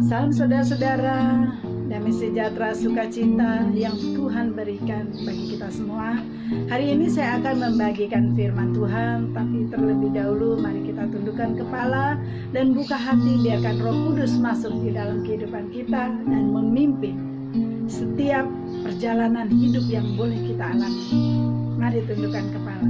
Salam saudara-saudara, damai sejahtera, sukacita yang Tuhan berikan bagi kita semua. Hari ini saya akan membagikan firman Tuhan, tapi terlebih dahulu mari kita tundukkan kepala dan buka hati, biarkan Roh Kudus masuk di dalam kehidupan kita dan memimpin setiap perjalanan hidup yang boleh kita alami. Mari tundukkan kepala.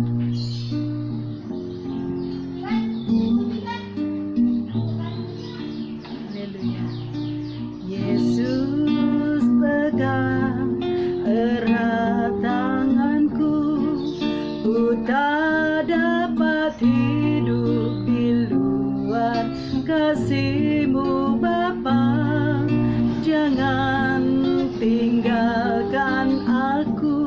Yesus pegang erat tanganku, ku tak dapat hidup di luar kasih-Mu Bapa. Jangan tinggalkan aku,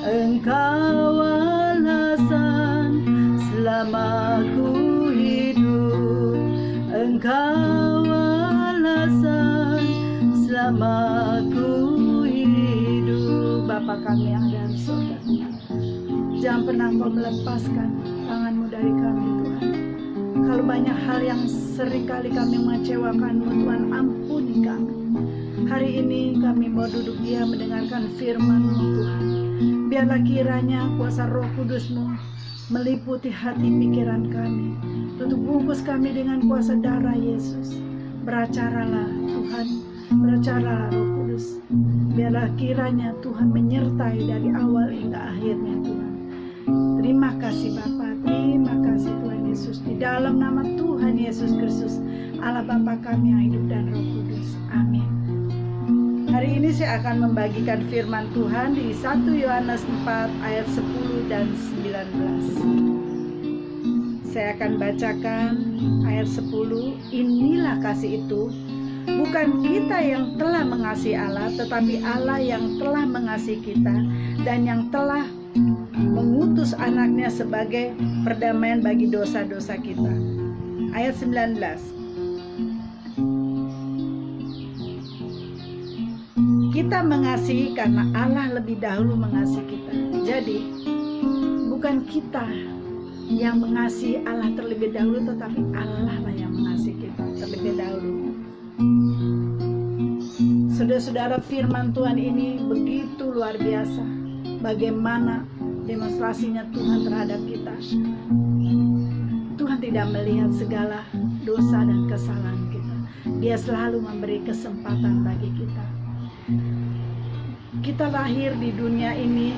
Engkau alasan selama ku hidup, Engkau alasan selama ku hidup. Bapa kami yang ada di surga, jangan pernah Kau melepaskan tangan-Mu dari kami Tuhan. Kalau banyak hal yang seringkali kami mengecewakan-Mu Tuhan, ampuni kami. Hari ini kami mau duduk diam mendengarkan firman-Mu Tuhan. Biarlah kiranya kuasa Roh Kudus-Mu meliputi hati pikiran kami. Tutup bungkus kami dengan kuasa darah Yesus. Beracaralah Tuhan, beracaralah Roh Kudus. Biarlah kiranya Tuhan menyertai dari awal hingga akhirnya Tuhan. Terima kasih Bapa, terima kasih Tuhan Yesus. Di dalam nama Tuhan Yesus Kristus, Allah Bapa kami yang hidup dan Roh Kudus. Amin. Hari ini saya akan membagikan firman Tuhan di 1 Yohanes 4 ayat 10 dan 19. Saya akan bacakan ayat 10. Inilah kasih itu, bukan kita yang telah mengasihi Allah, tetapi Allah yang telah mengasihi kita dan yang telah mengutus anaknya sebagai perdamaian bagi dosa-dosa kita. Ayat 19. Kita mengasihi karena Allah lebih dahulu mengasihi kita. Jadi bukan kita yang mengasihi Allah terlebih dahulu, tetapi Allah lah yang mengasihi kita terlebih dahulu. Saudara-saudara, firman Tuhan ini begitu luar biasa. Bagaimana demonstrasinya Tuhan terhadap kita. Tuhan tidak melihat segala dosa dan kesalahan kita. Dia selalu memberi kesempatan bagi kita. Kita lahir di dunia ini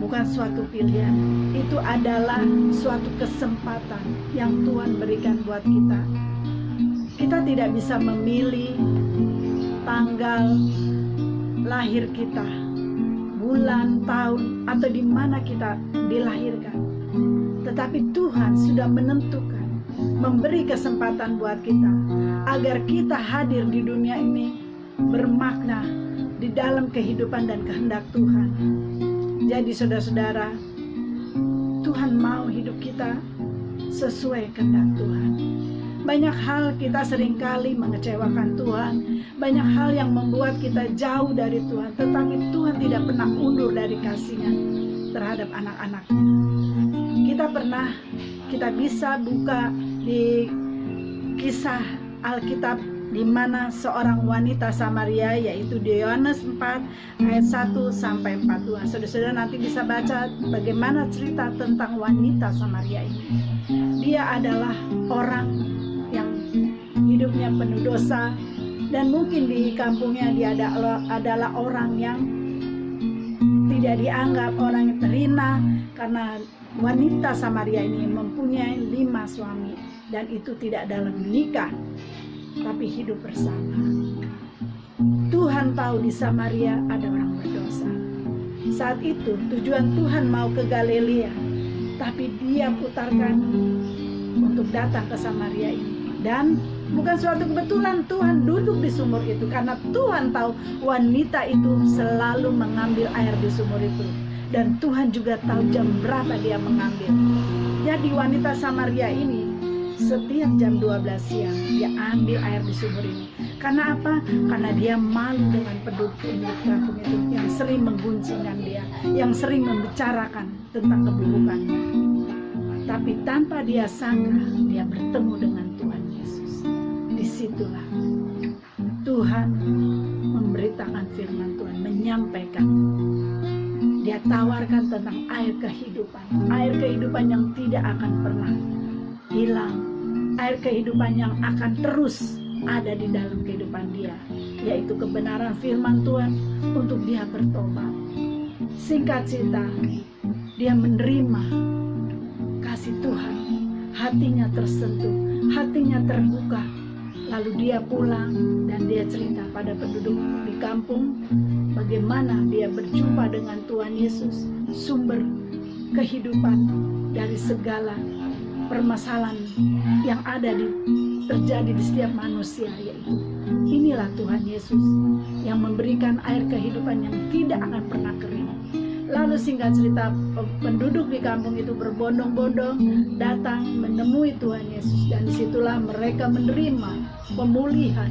bukan suatu pilihan. Itu adalah suatu kesempatan yang Tuhan berikan buat kita. Kita tidak bisa memilih tanggal lahir kita, bulan, tahun, atau di mana kita dilahirkan. Tetapi Tuhan sudah menentukan, memberi kesempatan buat kita agar kita hadir di dunia ini bermakna di dalam kehidupan dan kehendak Tuhan. Jadi saudara-saudara, Tuhan mau hidup kita sesuai kehendak Tuhan. Banyak hal kita seringkali mengecewakan Tuhan, banyak hal yang membuat kita jauh dari Tuhan, tetapi Tuhan tidak pernah undur dari kasih-Nya terhadap anak-anaknya. Kita bisa buka di kisah Alkitab di mana seorang wanita Samaria, yaitu di Yohanes 4 ayat 1 sampai 42. Saudara-saudara nanti bisa baca bagaimana cerita tentang wanita Samaria ini. Dia adalah orang yang hidupnya penuh dosa, dan mungkin di kampungnya dia adalah orang yang tidak dianggap, orang yang terhina, karena wanita Samaria ini mempunyai 5 suami dan itu tidak dalam menikah, tapi hidup bersama. Tuhan tahu di Samaria ada orang berdosa. Saat itu tujuan Tuhan mau ke Galilea, tapi dia putarkan untuk datang ke Samaria ini. Dan bukan suatu kebetulan Tuhan duduk di sumur itu, karena Tuhan tahu wanita itu selalu mengambil air di sumur itu. Dan Tuhan juga tahu jam berapa dia mengambil. Jadi wanita Samaria ini setiap jam 12 siang dia ambil air di sumur ini. Karena apa? Karena dia malu dengan penduduk kampung itu yang sering mengguncingkan dia, yang sering membicarakan tentang keburukannya. Tapi tanpa dia sangka, dia bertemu dengan Tuhan Yesus. Disitulah Tuhan memberitakan firman Tuhan, menyampaikan. Dia tawarkan tentang air kehidupan yang tidak akan pernah hilang, air kehidupan yang akan terus ada di dalam kehidupan dia, yaitu kebenaran firman Tuhan untuk dia bertobat. Singkat cerita, dia menerima kasih Tuhan, hatinya tersentuh, hatinya terbuka. Lalu dia pulang dan dia cerita pada penduduk di kampung bagaimana dia berjumpa dengan Tuhan Yesus, sumber kehidupan dari segala permasalahan yang terjadi di setiap manusia, yaitu inilah Tuhan Yesus yang memberikan air kehidupan yang tidak akan pernah kering. Lalu singkat cerita, penduduk di kampung itu berbondong-bondong datang menemui Tuhan Yesus, dan disitulah mereka menerima pemulihan,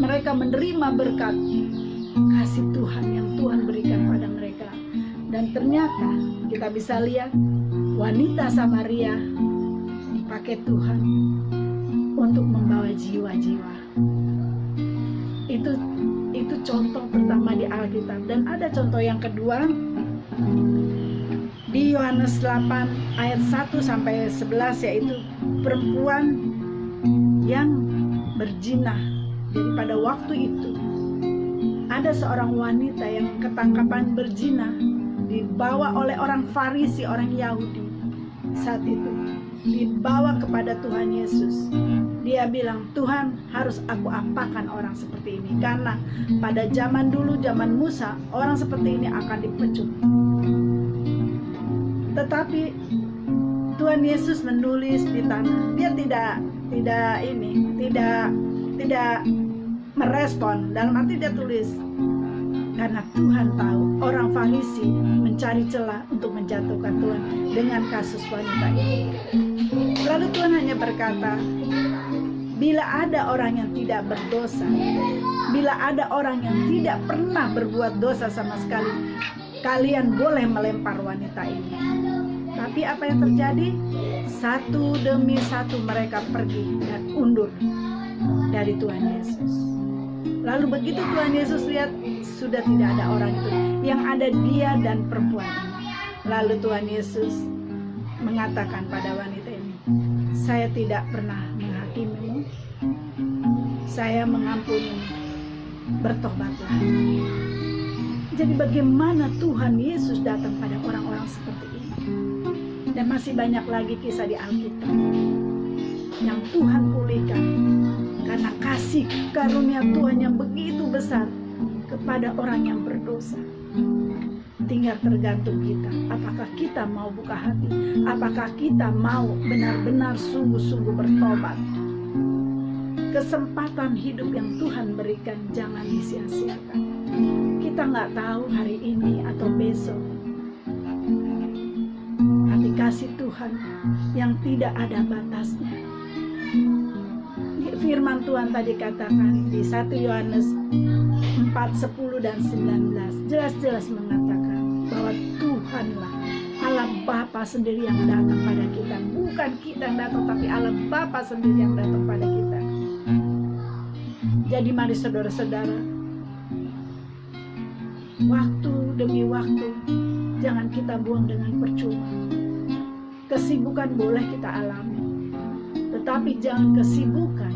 mereka menerima berkat kasih Tuhan yang Tuhan berikan pada mereka. Dan ternyata kita bisa lihat wanita Samaria dipakai Tuhan untuk membawa jiwa-jiwa. Itu contoh pertama di Alkitab. Dan ada contoh yang kedua di Yohanes 8 ayat 1-11, yaitu perempuan yang berzina. Jadi pada waktu itu ada seorang wanita yang ketangkapan berzina, dibawa oleh orang Farisi, orang Yahudi. Saat itu dibawa kepada Tuhan Yesus. Dia bilang, Tuhan, harus aku apakan orang seperti ini? Karena pada zaman dulu, zaman Musa, orang seperti ini akan dipecut. Tetapi Tuhan Yesus menulis di tanah. Dia tidak merespon. Dalam arti dia tulis, karena Tuhan tahu orang Farisi mencari celah untuk menjatuhkan Tuhan dengan kasus wanita ini. Lalu Tuhan hanya berkata, bila ada orang yang tidak berdosa, bila ada orang yang tidak pernah berbuat dosa sama sekali, kalian boleh melempar wanita ini. Tapi apa yang terjadi? Satu demi satu mereka pergi dan undur dari Tuhan Yesus. Lalu begitu Tuhan Yesus lihat sudah tidak ada orang itu, yang ada dia dan perempuan ini. Lalu Tuhan Yesus mengatakan pada wanita ini, saya tidak pernah menghakimimu, saya mengampuni, bertobatlah. Jadi bagaimana Tuhan Yesus datang pada orang-orang seperti ini. Dan masih banyak lagi kisah di Alkitab yang Tuhan pulihkan karena kasih karunia Tuhan yang begitu besar kepada orang yang berdosa. Tinggal tergantung kita, apakah kita mau buka hati, apakah kita mau benar-benar sungguh-sungguh bertobat. Kesempatan hidup yang Tuhan berikan jangan disia-siakan. Kita nggak tahu hari ini atau besok, tapi kasih Tuhan yang tidak ada batasnya. Firman Tuhan tadi katakan di 1 Yohanes 4:10 dan 19 jelas-jelas mengatakan bahwa Tuhanlah Allah Bapa sendiri yang datang pada kita, bukan kita yang datang, tapi Allah Bapa sendiri yang datang pada kita. Jadi mari saudara-saudara, waktu demi waktu jangan kita buang dengan percuma. Kesibukan boleh kita alami, tetapi jangan kesibukan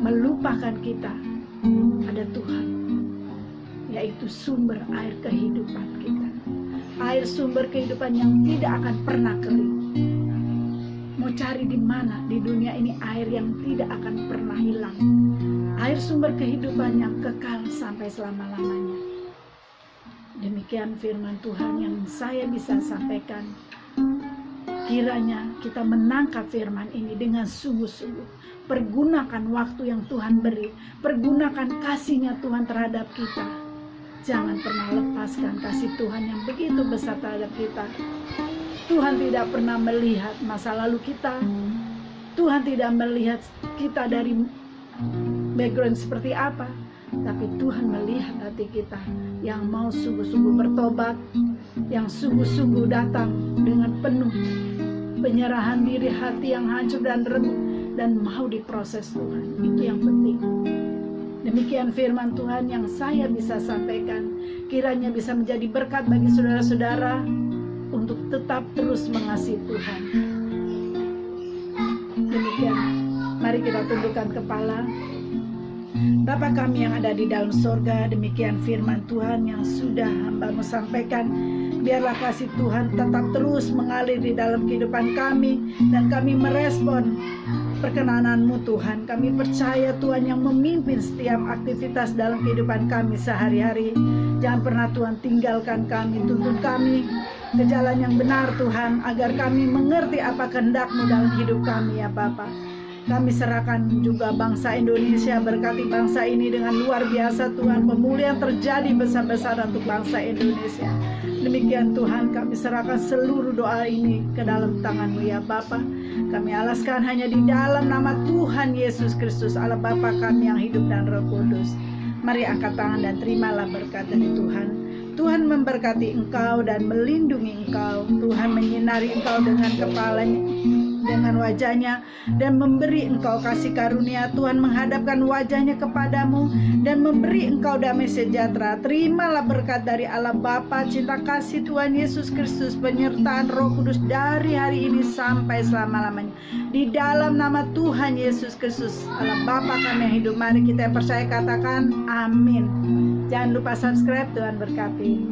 melupakan kita ada Tuhan, yaitu sumber air kehidupan kita. Air sumber kehidupan yang tidak akan pernah kering. Mau cari di mana di dunia ini air yang tidak akan pernah hilang. Air sumber kehidupan yang kekal sampai selama-lamanya. Demikian firman Tuhan yang saya bisa sampaikan. Kiranya kita menangkap firman ini dengan sungguh-sungguh. Pergunakan waktu yang Tuhan beri. Pergunakan kasih-Nya Tuhan terhadap kita. Jangan pernah lepaskan kasih Tuhan yang begitu besar terhadap kita. Tuhan tidak pernah melihat masa lalu kita. Tuhan tidak melihat kita dari background seperti apa. Tapi Tuhan melihat hati kita yang mau sungguh-sungguh bertobat, yang sungguh-sungguh datang dengan penuh penyerahan diri, hati yang hancur dan remuk, dan mau diproses Tuhan. Itu yang penting. Demikian Demikian firman Tuhan yang saya bisa sampaikan. Kiranya bisa menjadi berkat bagi saudara-saudara untuk tetap terus mengasihi Tuhan. Demikian, mari kita tundukkan kepala. Bapa kami yang ada di dalam sorga, demikian firman Tuhan yang sudah hamba-Mu sampaikan. Biarlah kasih Tuhan tetap terus mengalir di dalam kehidupan kami, dan kami merespon perkenanan-Mu Tuhan. Kami percaya Tuhan yang memimpin setiap aktivitas dalam kehidupan kami sehari-hari. Jangan pernah Tuhan tinggalkan kami, tuntun kami ke jalan yang benar Tuhan, agar kami mengerti apa kehendak-Mu dalam hidup kami ya Bapa. Kami serahkan juga bangsa Indonesia, berkati bangsa ini dengan luar biasa Tuhan. Pemulihan terjadi besar-besaran untuk bangsa Indonesia. Demikian Tuhan, kami serahkan seluruh doa ini ke dalam tangan-Mu ya Bapa. Kami alaskan hanya di dalam nama Tuhan Yesus Kristus, Allah Bapa kami yang hidup dan Roh Kudus. Mari angkat tangan dan terimalah berkat dari Tuhan. Tuhan memberkati engkau dan melindungi engkau. Tuhan menyinari engkau dengan kepalanya, dengan wajahnya, dan memberi engkau kasih karunia. Tuhan menghadapkan wajahnya kepadamu dan memberi engkau damai sejahtera. Terimalah berkat dari Allah Bapa, cinta kasih Tuhan Yesus Kristus, penyertaan Roh Kudus dari hari ini sampai selama-lamanya. Di dalam nama Tuhan Yesus Kristus, Allah Bapa kami yang hidup, mari kita yang percaya katakan amin. Jangan lupa subscribe. Tuhan berkati.